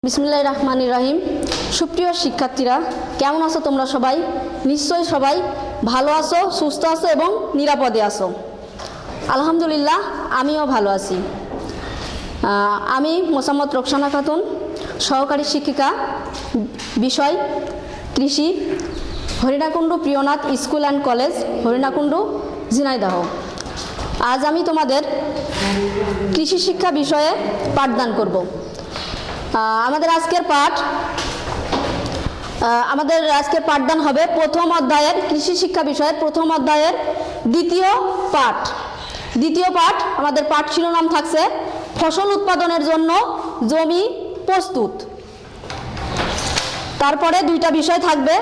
বিসমিল্লাহির রহমানির রহিম। সুপ্রিয় শিক্ষার্থীরা, কেমন আছো তোমরা সবাই? নিশ্চয়ই সবাই ভালো আছো, সুস্থ আছো এবং নিরাপদে আছো। আলহামদুলিল্লাহ, আমিও ভালো আছি। আমি মোসাম্মদ রোকসানা খাতুন, সহকারী শিক্ষিকা, বিষয় কৃষি, Harinakundu Priyanath school and college, Harinakundu, Jhenaidah. আজ আমি তোমাদের কৃষি শিক্ষা বিষয়ে পাঠদান করব। আমাদের আজকের পাঠদান হবে প্রথম অধ্যায়ের কৃষি শিক্ষা বিষয়ের প্রথম অধ্যায়ের দ্বিতীয় পাঠ। আমাদের পাঠ শিরোনাম থাকছে ফসল উৎপাদনের জন্য জমি প্রস্তুত। তারপরে দুইটা বিষয় থাকবে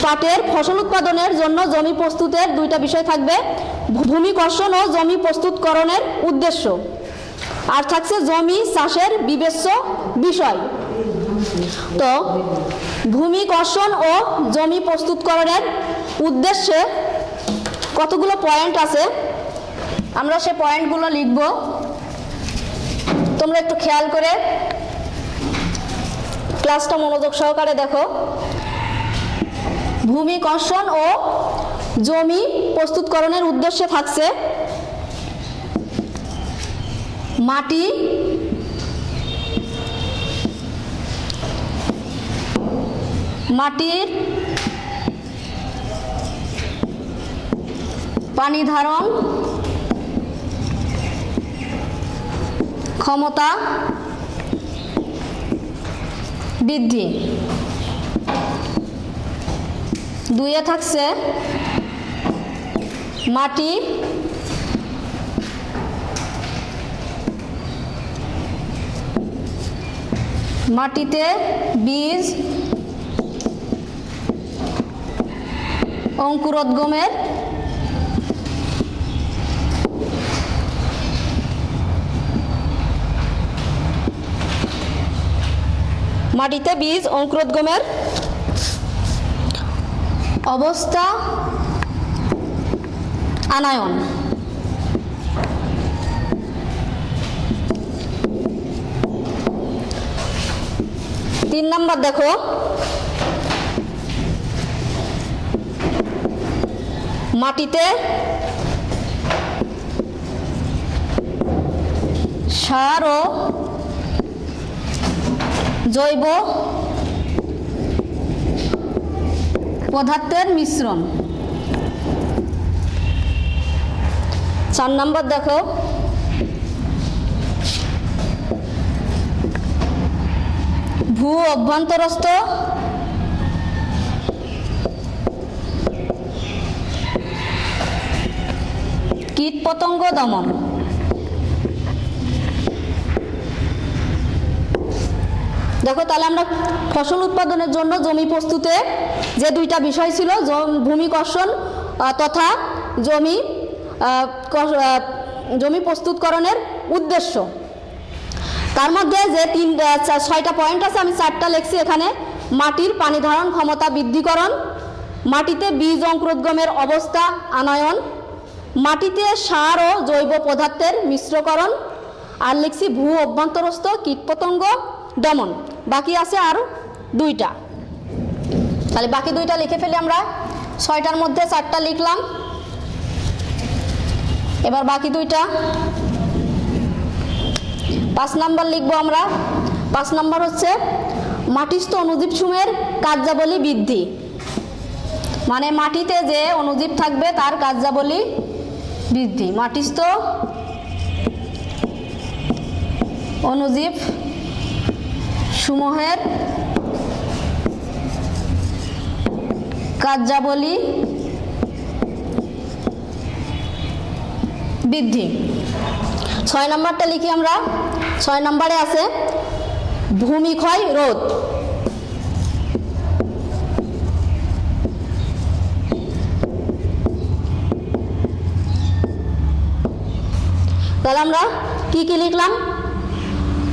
পাঠের, ফসল উৎপাদনের জন্য জমি প্রস্তুতের দুইটা বিষয় থাকবে, ভূমি কর্ষণ ও জমি প্রস্তুতকরণের উদ্দেশ্য, আর থাকছে জমি চাষের বিবেচ্য বিষয়। তো ভূমি কর্ষণ ও জমি প্রস্তুতকরণের উদ্দেশ্যে কতগুলো পয়েন্ট আছে, আমরা সে পয়েন্টগুলো লিখব। তোমরা একটু খেয়াল করে ক্লাসটা মনোযোগ সহকারে দেখো। ভূমি কর্ষণ ও জমি প্রস্তুতকরণের উদ্দেশ্যে থাকছে মাটির পানি ধারণ ক্ষমতা বৃদ্ধি। দুইয়ে থাকছে মাটিতে বীজ অঙ্কুরোদ্গমের অবস্থা আনায়ন। 3 নাম্বার দেখো, মাটিতে সার ও জৈব পদার্থের মিশ্রণ। 4 নাম্বার দেখো, ভূ অভ্যন্তরস্থ কীটপতঙ্গ দমন। দেখো, তাহলে আমরা ফসল উৎপাদনের জন্য জমি প্রস্তুতে যে দুইটা বিষয় ছিল, ভূমি কর্ষণ তথা জমি প্রস্তুতকরণের উদ্দেশ্য, তার মধ্যে যে 6টা পয়েন্ট আছে, আমি 4টা লিখছি এখানে। মাটির পানি ধারণ ক্ষমতা বৃদ্ধিকরণ, মাটিতে বীজ অঙ্কুরোদ্গমের অবস্থা আনয়ন, মাটিতে সার ও জৈব পদার্থের মিশ্রকরণ, আর লিখছি ভূ অভ্যন্তরস্থ কীটপতঙ্গ দমন। বাকি আছে আর 2টা, তাহলে বাকি 2টা লিখে ফেলি আমরা। 6টার মধ্যে 4টা লিখলাম, এবার বাকি 2টা। 5 নাম্বার লিখবো আমরা। 5 নাম্বার হচ্ছে মাটিস্থ অণুজীবসমূহের কার্যাবলী বৃদ্ধি, মানে মাটিতে যে অণুজীব থাকবে তার কার্যাবলী বৃদ্ধি। মাটিস্থ অণুজীব সমূহের কার্যাবলী বৃদ্ধি। 6 নাম্বারটা লিখি আমরা। 6 নাম্বারে আছে ভূমিক্ষয় রোধ। তাহলে আমরা কি কি লিখলাম?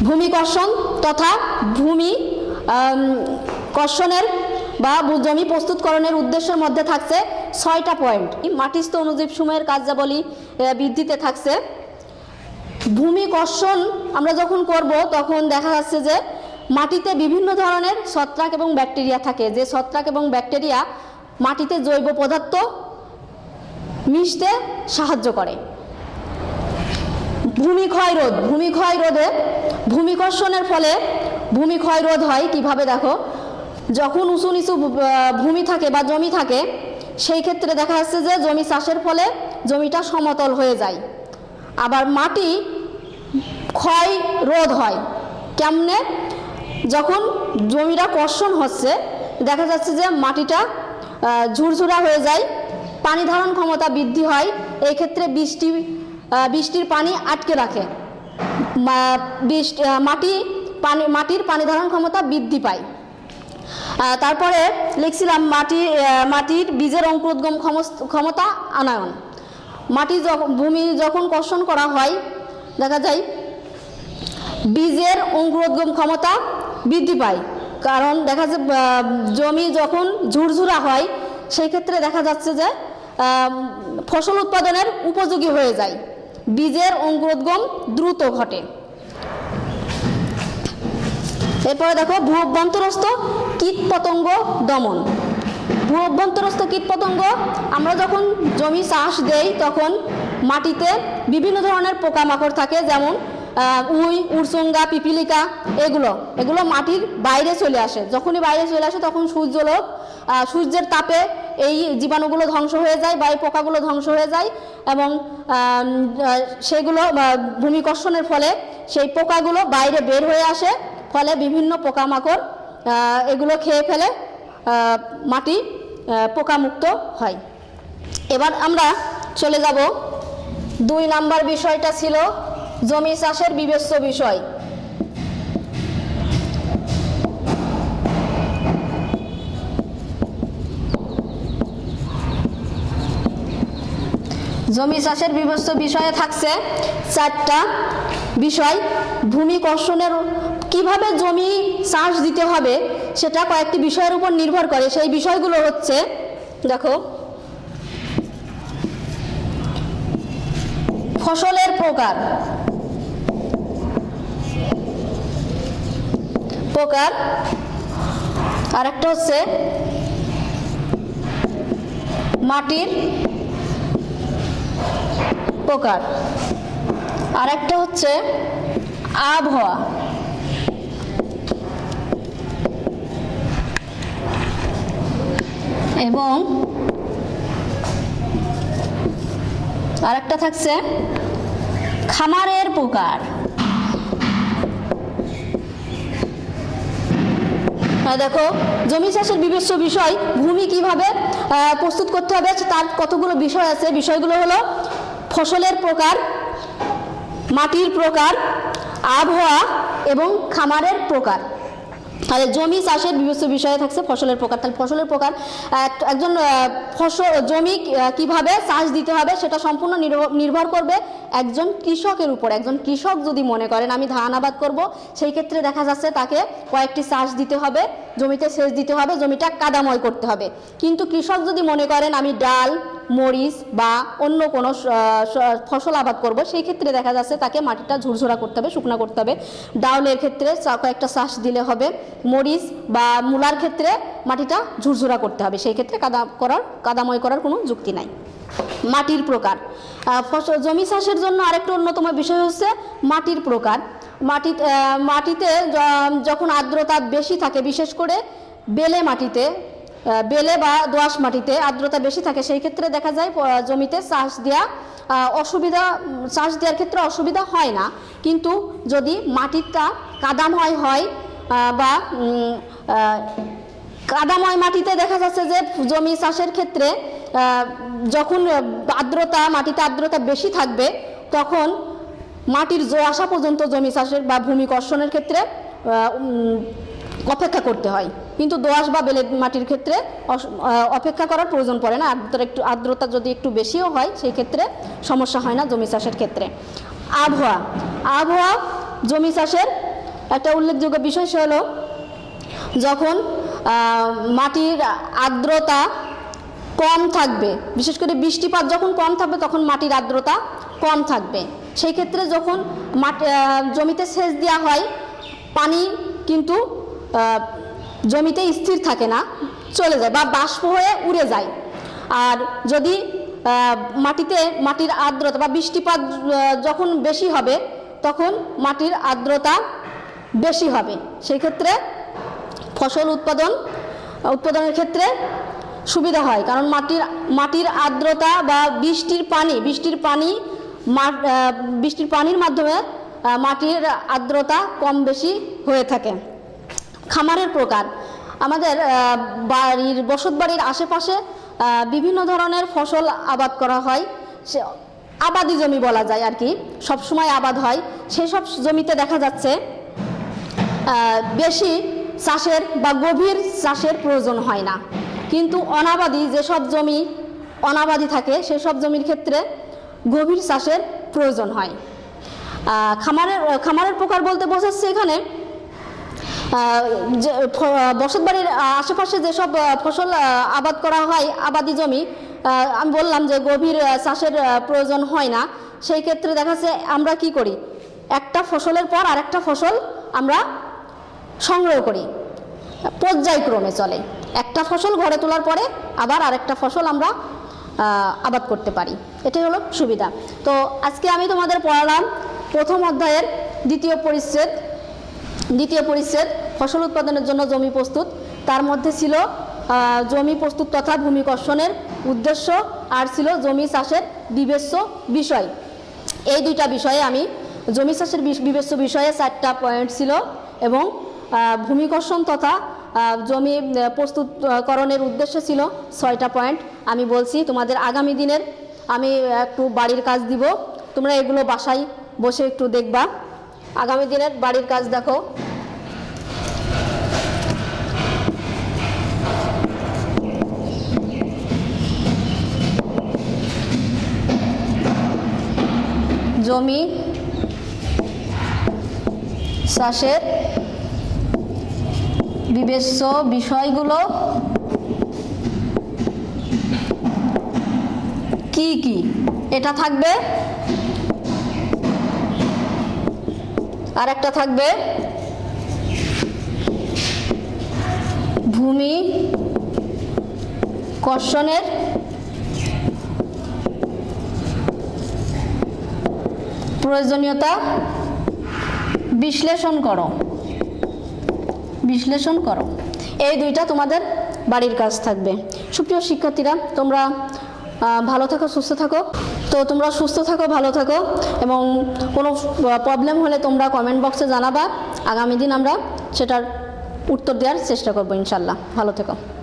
ভূমি কর্ষণ তথা ভূমি কর্ষণের বা জমি প্রস্তুতকরণের উদ্দেশ্যের মধ্যে থাকছে 6টা পয়েন্ট। মাটিস্থ অণুজীব সমূহের কার্যাবলী বৃদ্ধিতে থাকছে ভূমি কর্ষণ আমরা যখন করব তখন দেখা যাচ্ছে যে মাটিতে বিভিন্ন ধরনের ছত্রাক এবং ব্যাকটেরিয়া থাকে, যে ছত্রাক এবং ব্যাকটেরিয়া মাটিতে জৈব পদার্থ মিশতে সাহায্য করে। ভূমিক্ষয় রোধ, ভূমিকর্ষণের ফলে ভূমিক্ষয় রোধ হয় কিভাবে দেখো, যখন উঁচু নিচু ভূমি থাকে বা জমি থাকে সেই ক্ষেত্রে দেখা যাচ্ছে যে জমি চাষের ফলে জমিটা সমতল হয়ে যায়। আবার মাটি ক্ষয় রোধ হয় কেমনে, যখন জমিটা কর্ষণ হচ্ছে দেখা যাচ্ছে যে মাটিটা ঝুরঝুরা হয়ে যায়, পানি ধারণ ক্ষমতা বৃদ্ধি হয়, এই ক্ষেত্রে বৃষ্টির পানি আটকে রাখে, মাটির পানি ধারণ ক্ষমতা বৃদ্ধি পায়। তারপরে লিখছিলাম মাটির বীজের অঙ্কুরোদ্গম ক্ষমতা আনয়ন। ভূমি যখন কর্ষণ করা হয় দেখা যায় বীজের অঙ্কুরোদ্গম ক্ষমতা বৃদ্ধি পায়, কারণ দেখা যায় জমি যখন ঝুরঝুরা হয় সেই ক্ষেত্রে দেখা যাচ্ছে যে ফসল উৎপাদনের উপযোগী হয়ে যায়, বীজের অঙ্কুরোদ্গম দ্রুত ঘটে। এরপরে দেখো ভূ অভ্যন্তরস্থ কীটপতঙ্গ দমন। ভূ অভ্যন্তরস্থ কীটপতঙ্গ, আমরা যখন জমি চাষ দেই তখন মাটিতে বিভিন্ন ধরনের পোকামাকড় থাকে, যেমন উই, উড়সুঙ্গা, পিপিলিকা, এগুলো মাটির বাইরে চলে আসে। যখনই বাইরে চলে আসে তখন সূর্যের তাপে এই জীবাণুগুলো ধ্বংস হয়ে যায় বা এই পোকাগুলো ধ্বংস হয়ে যায়, এবং সেগুলো ভূমিকর্ষণের ফলে সেই পোকাগুলো বাইরে বের হয়ে আসে, ফলে বিভিন্ন পোকামাকড় এগুলো খেয়ে ফেলে মাটি পোকামুক্ত হয়। এবার আমরা চলে যাব 2 নাম্বার বিষয়টা ছিল জমি চাষের বিবেচ্য বিষয়। জমি চাষের বিবেচ্য বিষয়ে থাকছে 4টা বিষয়। ভূমি কর্ষণের কিভাবে জমি চাষ দিতে হবে সেটা কয়েকটি বিষয়ের উপর নির্ভর করে। সেই বিষয়গুলো হচ্ছে, দেখো, ফসলের প্রকার, আর একটা হচ্ছে মাটির প্রকার, আর একটা হচ্ছে আবহাওয়া, এবং আরেকটা থাকছে খামারের প্রকার। দেখো জমি চাষের বিবেচ্য বিষয়, ভূমি কিভাবে প্রস্তুত করতে হবে তার কতগুলো বিষয় আছে। বিষয়গুলো হলো ফসলের প্রকার, মাটির প্রকার, আবহাওয়া এবং খামারের প্রকার। তাহলে জমি চাষের বিবেচ্য বিষয়ে থাকছে ফসলের প্রকার। তাহলে ফসলের প্রকার, একজন জমি কিভাবে চাষ দিতে হবে সেটা সম্পূর্ণ নির্ভর করবে একজন কৃষকের উপর। একজন কৃষক যদি মনে করেন আমি ধান আবাদ করব, সেই ক্ষেত্রে দেখা যাচ্ছে তাকে কয়েকটি চাষ দিতে হবে, জমিতে সেচ দিতে হবে, জমিটা কাদাময় করতে হবে। কিন্তু কৃষক যদি মনে করেন আমি ডাল, মরিচ বা অন্য কোনো ফসল আবাদ করব, সেই ক্ষেত্রে দেখা যাচ্ছে তাকে মাটিটা ঝুরঝুরা করতে হবে, শুকনা করতে হবে। ডাউলের ক্ষেত্রে কয়েকটা চাষ দিলে হবে, মরিচ বা মূলার ক্ষেত্রে মাটিটা ঝুরঝুরা করতে হবে, সেই ক্ষেত্রে কাদাময় করার কোনো যুক্তি নাই। মাটির প্রকার, জমি চাষের জন্য আরেকটা অন্যতম বিষয় হচ্ছে মাটির প্রকার। মাটিতে যখন আর্দ্রতা বেশি থাকে, বিশেষ করে বেলে বা দোআঁশ মাটিতে আর্দ্রতা বেশি থাকে, সেই ক্ষেত্রে দেখা যায় জমিতে চাষ দেওয়ার ক্ষেত্রে অসুবিধা হয় না। কিন্তু যদি মাটিটা কাদাময় হয় বা কাদাময় মাটিতে দেখা যাচ্ছে যে জমি চাষের ক্ষেত্রে যখন মাটিতে আর্দ্রতা বেশি থাকবে তখন মাটির জো আসা পর্যন্ত জমি চাষের বা ভূমি কর্ষণের ক্ষেত্রে অপেক্ষা করতে হয়। কিন্তু দোআঁশ বা বেলে মাটির ক্ষেত্রে অপেক্ষা করার প্রয়োজন পড়ে না। আর্দ্রতা যদি একটু বেশিও হয় সেই ক্ষেত্রে সমস্যা হয় না জমি চাষের ক্ষেত্রে। আবহাওয়া জমি চাষের একটা উল্লেখযোগ্য বিষয় হলো যখন মাটির আর্দ্রতা কম থাকবে, বিশেষ করে বৃষ্টিপাত যখন কম থাকবে তখন মাটির আর্দ্রতা কম থাকবে। সেই ক্ষেত্রে যখন জমিতে সেচ দেওয়া হয় পানি কিন্তু জমিতে স্থির থাকে না, চলে যায় বা বাষ্প হয়ে উড়ে যায়। আর যদি মাটির আর্দ্রতা বা বৃষ্টিপাত যখন বেশি হবে তখন মাটির আর্দ্রতা বেশি হবে, সেই ক্ষেত্রে ফসল উৎপাদনের ক্ষেত্রে সুবিধা হয়। কারণ মাটির আর্দ্রতা বা বৃষ্টির পানির মাধ্যমে মাটির আর্দ্রতা কম বেশি হয়ে থাকে। খামারের প্রকার, আমাদের বসতবাড়ির আশেপাশে বিভিন্ন ধরনের ফসল আবাদ করা হয়, সে আবাদি জমি বলা যায় আর কি, সবসময় আবাদ হয়। সেই সব জমিতে দেখা যাচ্ছে বেশি চাষের বা গভীর চাষের প্রয়োজন হয় না, কিন্তু যেসব জমি অনাবাদি থাকে সেসব জমির ক্ষেত্রে গভীর চাষের প্রয়োজন হয়। খামারের প্রকার বলতে বোঝাচ্ছে এখানে যে বসতবাড়ির আশেপাশে যেসব ফসল আবাদ করা হয়, আবাদি জমি, আমি বললাম যে গভীর চাষের প্রয়োজন হয় না, সেই ক্ষেত্রে দেখা যাচ্ছে আমরা কি করি, একটা ফসলের পর আরেকটা ফসল আমরা সংগ্রহ করি, পর্যায়ক্রমে চলে। একটা ফসল ঘরে তোলার পরে আবার আরেকটা ফসল আমরা আবাদ করতে পারি, এটাই হলো সুবিধা। তো আজকে আমি তোমাদের পড়ালাম প্রথম অধ্যায়ের দ্বিতীয় পরিচ্ছেদ ফসল উৎপাদনের জন্য জমি প্রস্তুত। তার মধ্যে ছিল জমি প্রস্তুত তথা ভূমি কর্ষণের উদ্দেশ্য, আর ছিল জমি চাষের বিবেচ্য বিষয়। এই দুইটা বিষয়ে আমি জমি চাষের বিবেচ্য বিষয়ে 4টা পয়েন্ট ছিল, এবং ভূমি কর্ষণ তথা জমি প্রস্তুতকরণের উদ্দেশ্য ছিল 6টা পয়েন্ট। আমি বলছি তোমাদের আগামী দিনের আমি একটু বাড়ির কাজ দিব, তোমরা এগুলো বাসায় বসে একটু দেখবা। আগামী দিনের বাড়ির কাজ দেখো। জমি চাষের বিবেচ্য বিষয়গুলো কি কি, এটা থাকবে। আর একটা থাকবে ভূমি কর্ষণের প্রয়োজনীয়তা বিশ্লেষণ করো। এই দুইটা তোমাদের বাড়ির কাজ থাকবে। সুপ্রিয় শিক্ষার্থীরা, তোমরা ভালো থাকো, সুস্থ থাকো। তো তোমরা সুস্থ থাকো, ভালো থাকো, এবং কোনো প্রবলেম হলে তোমরা কমেন্ট বক্সে জানাবা। আগামী দিন আমরা সেটার উত্তর দেওয়ার চেষ্টা করবো ইনশাল্লাহ। ভালো থেকো।